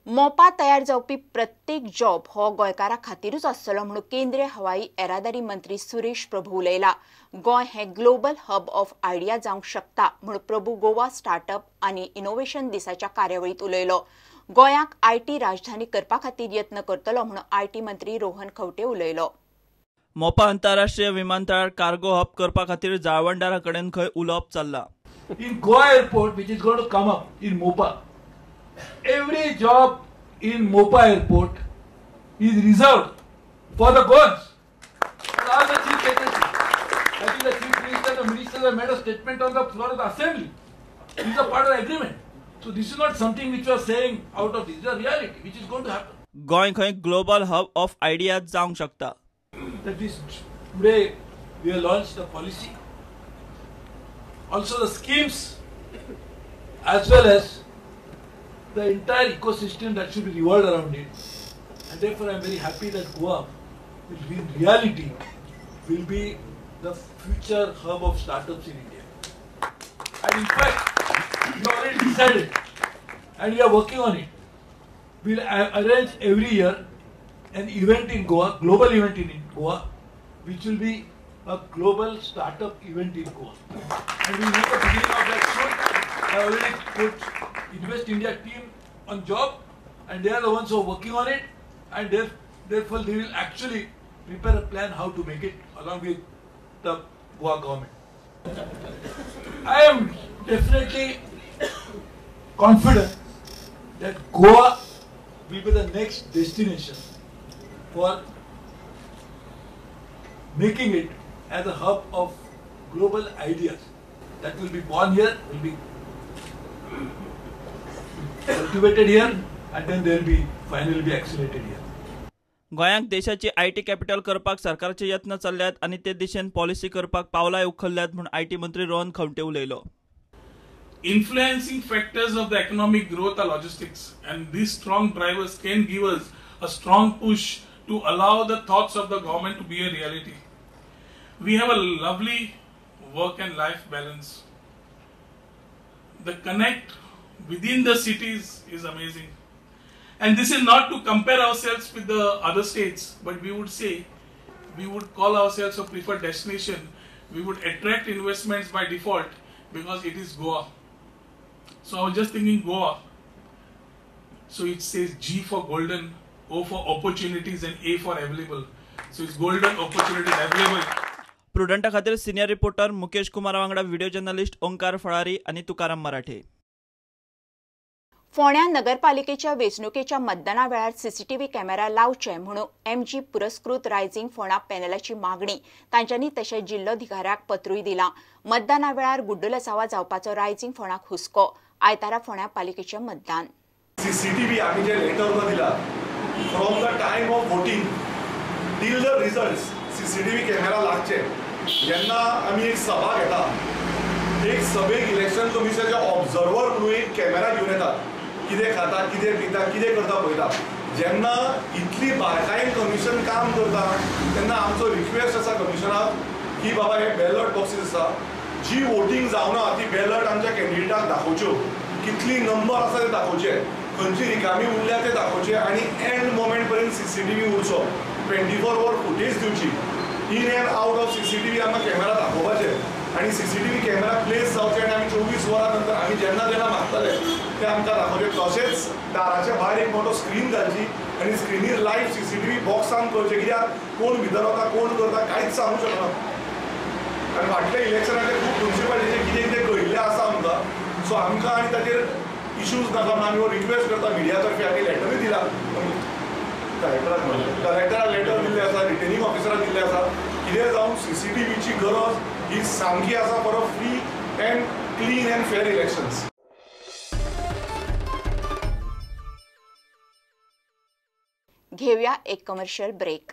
मोपा तयार जावपी प्रत्येक जॉब हो गोंयकारा खातीरूच आसतलो म्हणून केंद्रीय हवाई येरादारी मंत्री सुरेश प्रभू उलयला। गोंय हे ग्लोबल हब ऑफ आयडिया जावंक शकता म्हणून प्रभू गोवा स्टार्टअप आनी इनोव्हेशन दिसाच्या कार्यावळीत उलयलो। गोंयाक आयटी राजधानी करपा खातीर यत्न करतलो म्हणून आयटी मंत्री रोहन खंवटे उलयलो। मोपा आंतरराष्ट्रीय विमानतळार कार्गो हब करपा खातीर जाळवणदारा कडेन खंय उलोवप चल्ला। In Goa airport, which is going to come up in Mopa, every job in Mopa airport is reserved for the Goans. All the chief secretaries, I think the chief minister, the ministers have made a statement on the floor of the assembly. This is a part of the agreement. So this is not something which we are saying out of this. This is a reality which is going to happen. Goa खंय global hub of idea जावंक शकता। That is today we have launched the policy. Also the schemes as well as the entire ecosystem that should be revolved around it. And therefore I am very happy that Goa will be in reality will be the future hub of startups in India. And in fact, we already decided and we are working on it. We will arrange every year an event in Goa, global event in Goa, which will be a global startup event in Goa. And we will make a beginning of that soon. I already put Invest India team on job and they are the ones who are working on it, and therefore they will actually prepare a plan how to make it along with the Goa government. I am definitely confident that Goa will be the next destination for making it as a hub of global ideas that will be born here, will be cultivated here, and then they will be finally be accelerated here. गोंयाक देशाची IT capital करपाक सरकारचे यत्न चल्ल्यात आनी ते दिशेन policy करपाक पावलाय उखल्ल्यात म्हणून आयटी मंत्री रोहन खंवटे उलयलो। Influencing factors of the economic growth are logistics, and these strong drivers can give us a strong push to allow the thoughts of the government to be a reality. We have a lovely work and life balance. The connect within the cities is amazing. And this is not to compare ourselves with the other states, but we would say, we would call ourselves a preferred destination. We would attract investments by default because it is Goa. So I was just thinking Goa. So it says G for golden, O for opportunities, and A for available. So it's golden opportunities available. प्रुडंटा खातीर senior reporter Mukesh Kumar वांगडा video journalist ओंकार फळारी आणि तुकाराम मराठे। फोंड्या नगरपालिकेच्या वेंचणुकेच्या मतदाना वेळार CCTV camera लावचे म्हणून MG पुरस्कृत रायझिंग फोंडा पॅनलाची मागणी तांच्यांनी तशेंच जिल्लोधिकाऱ्याक पत्रूय दिला। मतदाना वेळार गुड्डलसावा जावपाचो रायझिंग फोंडाक हुस्को। आयतारा फोंड्या पालिकेचे मतदान। सीसीटीव्ही आम्ही जे लेटर दिला from the time of voting till the results CCTV camera लागचे। जेन्ना आम्ही एक सभा घेता, एक सभेक इलेक्शन कमिशनचे ऑब्झर्वर म्हणून एक कॅमेरा घेऊन येतात, कितें खाता, कितें पिता, कितें करता पळयता। जेन्ना इतली बारकायेन कमिशन काम करता तेन्ना आमचो रिक्वेस्ट आसा कमिशनाक की बाबा हे बॅलट बॉक्सीस आसा, जी वोटिंग जावना ती बॅलट आमच्या कॅन्डिडेटाक दाखोवच्यो, कितली नंबर आसा ते दाखोवचे, खंयची रिकामी उरल्या ते दाखोवचे, आनी एंड मोमेंट पर्यंत सीसीटीव्ही उरचो, 24 वर फुटेज दिवची, in and out of CCTV आमकां कॅमेरा दाखोवपाचे, आनी सीसीटीव्ही कॅमेरा प्लेस जावचे, आनी आमी 24 वरां नंतर आमी जेन्ना जेन्ना मागतले ते आमकां दाखोवचे। तशेंच दाराच्या भायर एक मोठो स्क्रीन घालची आनी स्क्रिनीर लायव्ह सीसीटीव्ही बॉक्सान करचे, कित्याक कोण भितर वता कोण करता कांयच सांगूंक शकना। आनी फाटल्या इलेक्शनाचे खूब म्युनिसिपालिटीचे कितें कितें कळिल्लें आसा आमकां, सो आमकां आनी ताचेर इश्यूज नाका म्हणून आमी रिक्वेस्ट करता मिडिया तर्फे, आमी लेटरूय दिला, कलेक्टराक लेटर दिल्लें आसा, रिटर्निंग ऑफिसराक दिल्लें आसा, कितें जावन सीसीटीव्हीची गरज ही सामकी आसा for a free and clean and fair elections. घेऊया एक कमर्शियल ब्रेक।